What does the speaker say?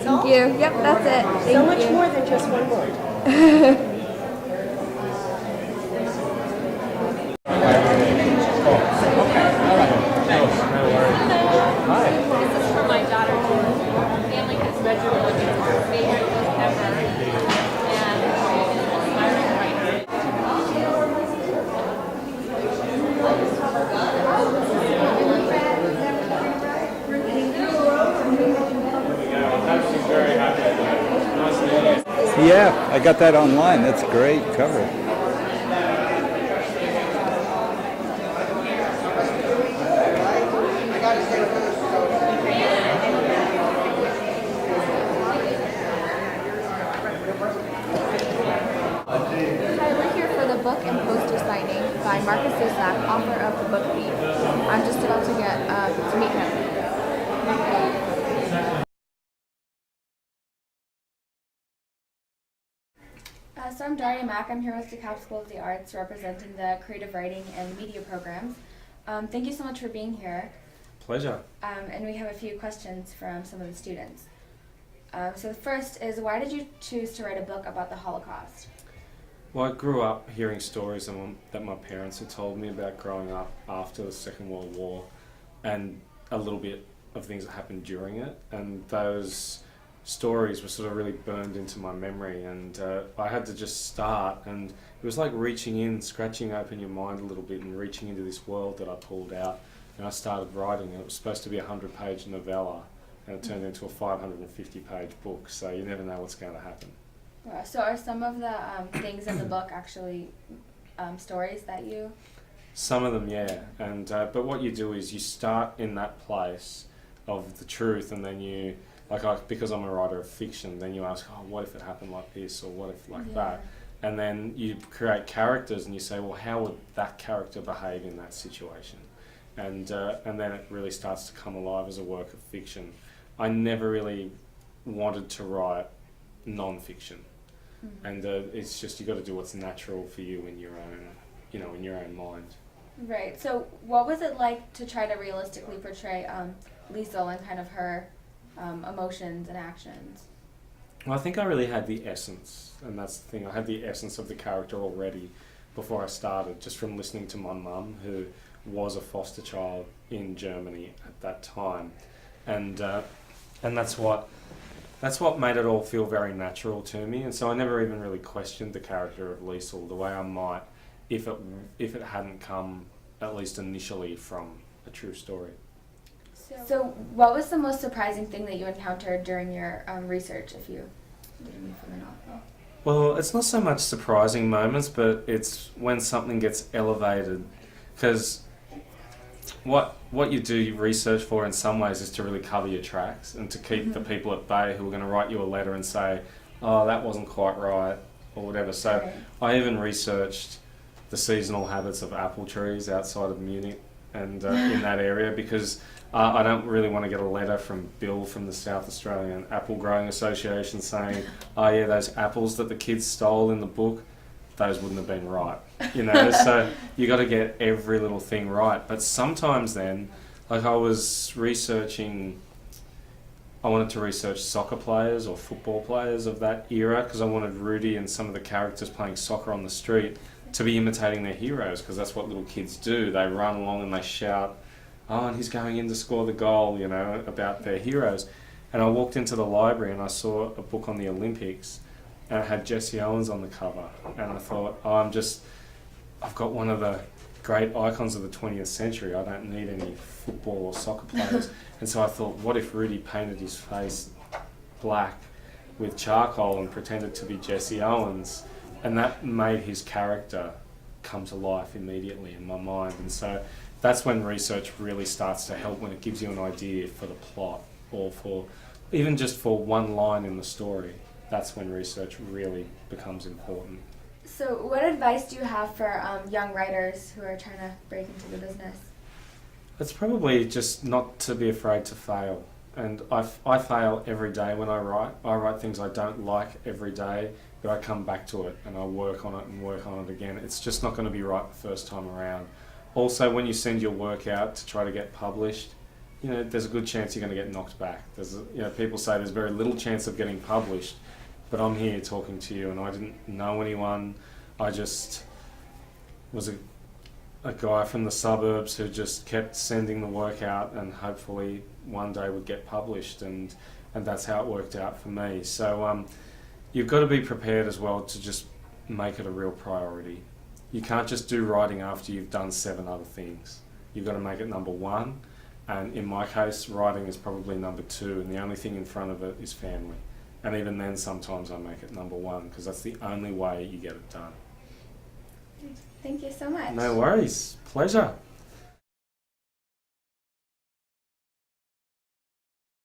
Thank you. Yep, that's it. Thank So much you. more than just one word. This is for my daughter. Her family has registered her favorite book ever, and she's an inspiring writer. Yeah, I got that online. That's a great cover. Hi, we're here for the book and poster signing by Markus Zudsak, author of the book Thief. I'm just about to get to meet him. So I'm Daria Mack. I'm here with Dekalb School of the Arts, representing the creative writing and media programs. Thank you so much for being here. Pleasure. And we have a few questions from some of the students. So the first is, why did you choose to write a book about the Holocaust? Well, I grew up hearing stories that my parents had told me about growing up after the Second World War, and a little bit of things that happened during it, and those stories were sort of really burned into my memory, and I had to just start, and it was like reaching in, scratching open your mind a little bit and reaching into this world that I pulled out, and I started writing, and it was supposed to be a 100-page novella, and it turned into a 550-page book, so you never know what's going to happen. Wow. So are some of the things in the book actually stories that you... Some of them, yeah, and but what you do is you start in that place of the truth, and then you, because I'm a writer of fiction, then you ask, oh, what if it happened like this, or what if like that, and then you create characters, and you say, well, how would that character behave in that situation, and then it really starts to come alive as a work of fiction. I never really wanted to write non-fiction, and it's just you got to do what's natural for you in your own, in your own mind. Right. So what was it like to try to realistically portray Liesel and kind of her emotions and actions? Well, I think I really had the essence, and that's the thing. I had the essence of the character already before I started, just from listening to my mum, who was a foster child in Germany at that time, and that's what made it all feel very natural to me. And so I never even really questioned the character of Liesel the way I might if it hadn't come, at least initially, from a true story. So what was the most surprising thing that you encountered during your research, if you read from the novel? Well, it's not so much surprising moments, but it's when something gets elevated, because what you do research for in some ways is to really cover your tracks and to keep the people at bay who are going to write you a letter and say, oh, that wasn't quite right, or whatever. So Right. I even researched the seasonal habits of apple trees outside of Munich and in that area, because I don't really want to get a letter from Bill from the South Australian Apple Growing Association saying, oh yeah, those apples that the kids stole in the book, those wouldn't have been right, so you got to get every little thing right. But sometimes then, like I was researching, I wanted to research soccer players or football players of that era, because I wanted Rudy and some of the characters playing soccer on the street to be imitating their heroes, because that's what little kids do. They run along and they shout, oh, and he's going in to score the goal, about their heroes. And I walked into the library and I saw a book on the Olympics, and it had Jesse Owens on the cover, and I thought, oh, I've got one of the great icons of the 20th century. I don't need any football or soccer players. And so I thought, what if Rudy painted his face black with charcoal and pretended to be Jesse Owens? And that made his character come to life immediately in my mind. And so that's when research really starts to help, when it gives you an idea for the plot, or for even just for one line in the story. That's when research really becomes important. So what advice do you have for young writers who are trying to break into the business? It's probably just not to be afraid to fail. And I fail every day when I write. I write things I don't like every day, but I come back to it and I work on it and work on it again. It's just not going to be right the first time around. Also, when you send your work out to try to get published, you know, there's a good chance you're going to get knocked back. People say there's very little chance of getting published, but I'm here talking to you, and I didn't know anyone. I just was a guy from the suburbs who just kept sending the work out, and hopefully one day would get published, and that's how it worked out for me. So you've got to be prepared as well to just make it a real priority. You can't just do writing after you've done 7 other things. You've got to make it number 1, and in my case, writing is probably number 2, and the only thing in front of it is family. And even then, sometimes I make it number 1, because that's the only way you get it done. Thank you so much. No worries. Pleasure.